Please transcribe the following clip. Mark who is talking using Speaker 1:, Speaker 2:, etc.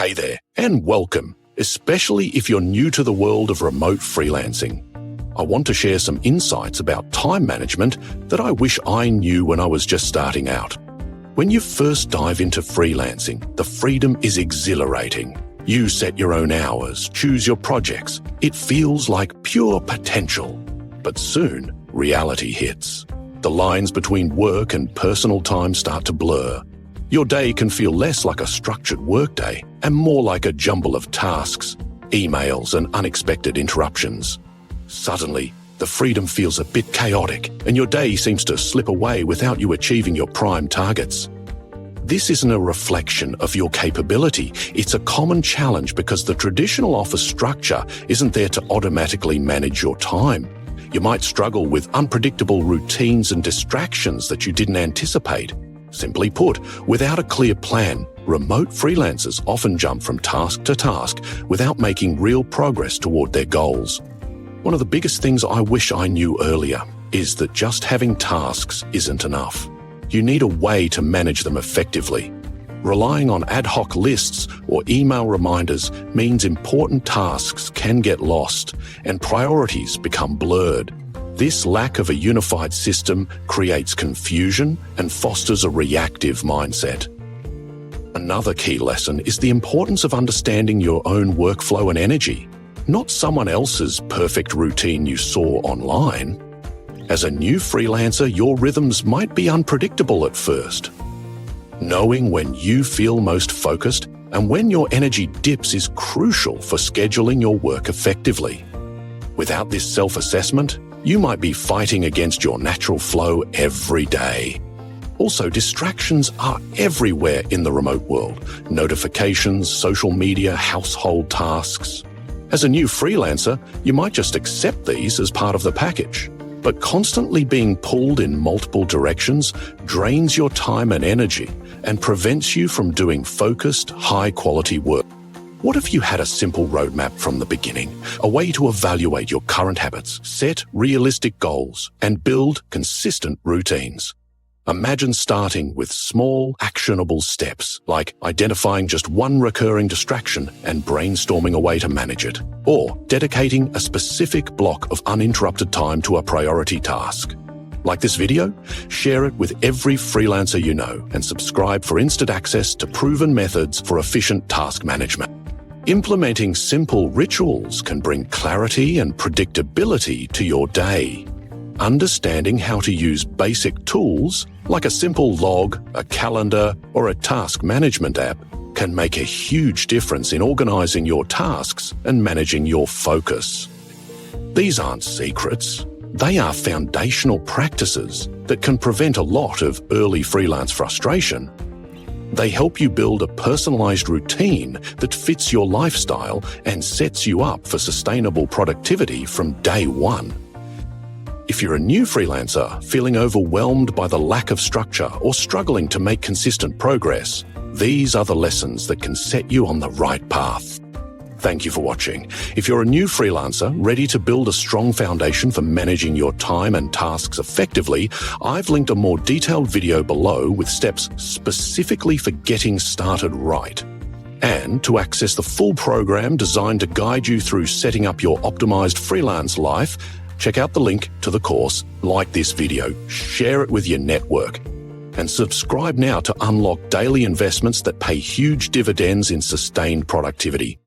Speaker 1: Hey there, and welcome, especially if you're new to the world of remote freelancing. I want to share some insights about time management that I wish I knew when I was just starting out. When you first dive into freelancing, the freedom is exhilarating. You set your own hours, choose your projects. It feels like pure potential. But soon, reality hits. The lines between work and personal time start to blur. Your day can feel less like a structured workday and more like a jumble of tasks, emails, and unexpected interruptions. Suddenly, the freedom feels a bit chaotic, and your day seems to slip away without you achieving your prime targets. This isn't a reflection of your capability. It's a common challenge because the traditional office structure isn't there to automatically manage your time. You might struggle with unpredictable routines and distractions that you didn't anticipate. Simply put, without a clear plan, remote freelancers often jump from task to task without making real progress toward their goals. One of the biggest things I wish I knew earlier is that just having tasks isn't enough. You need a way to manage them effectively. Relying on ad hoc lists or email reminders means important tasks can get lost and priorities become blurred. This lack of a unified system creates confusion and fosters a reactive mindset. Another key lesson is the importance of understanding your own workflow and energy, not someone else's perfect routine you saw online. As a new freelancer, your rhythms might be unpredictable at first. Knowing when you feel most focused and when your energy dips is crucial for scheduling your work effectively. Without this self-assessment, you might be fighting against your natural flow every day. Also, distractions are everywhere in the remote world. Notifications, social media, household tasks. As a new freelancer, you might just accept these as part of the package. But constantly being pulled in multiple directions drains your time and energy and prevents you from doing focused, high-quality work. What if you had a simple roadmap from the beginning, a way to evaluate your current habits, set realistic goals, and build consistent routines? Imagine starting with small, actionable steps, like identifying just one recurring distraction and brainstorming a way to manage it, or dedicating a specific block of uninterrupted time to a priority task. Like this video? Share it with every freelancer you know and subscribe for instant access to proven methods for efficient task management. Implementing simple rituals can bring clarity and predictability to your day. Understanding how to use basic tools, like a simple log, a calendar, or a task management app, can make a huge difference in organizing your tasks and managing your focus. These aren't secrets. They are foundational practices that can prevent a lot of early freelance frustration. They help you build a personalized routine that fits your lifestyle and sets you up for sustainable productivity from day one. If you're a new freelancer feeling overwhelmed by the lack of structure or struggling to make consistent progress, these are the lessons that can set you on the right path. Thank you for watching. If you're a new freelancer ready to build a strong foundation for managing your time and tasks effectively, I've linked a more detailed video below with steps specifically for getting started right. And to access the full program designed to guide you through setting up your optimized freelance life, check out the link to the course, like this video, share it with your network, and subscribe now to unlock daily investments that pay huge dividends in sustained productivity.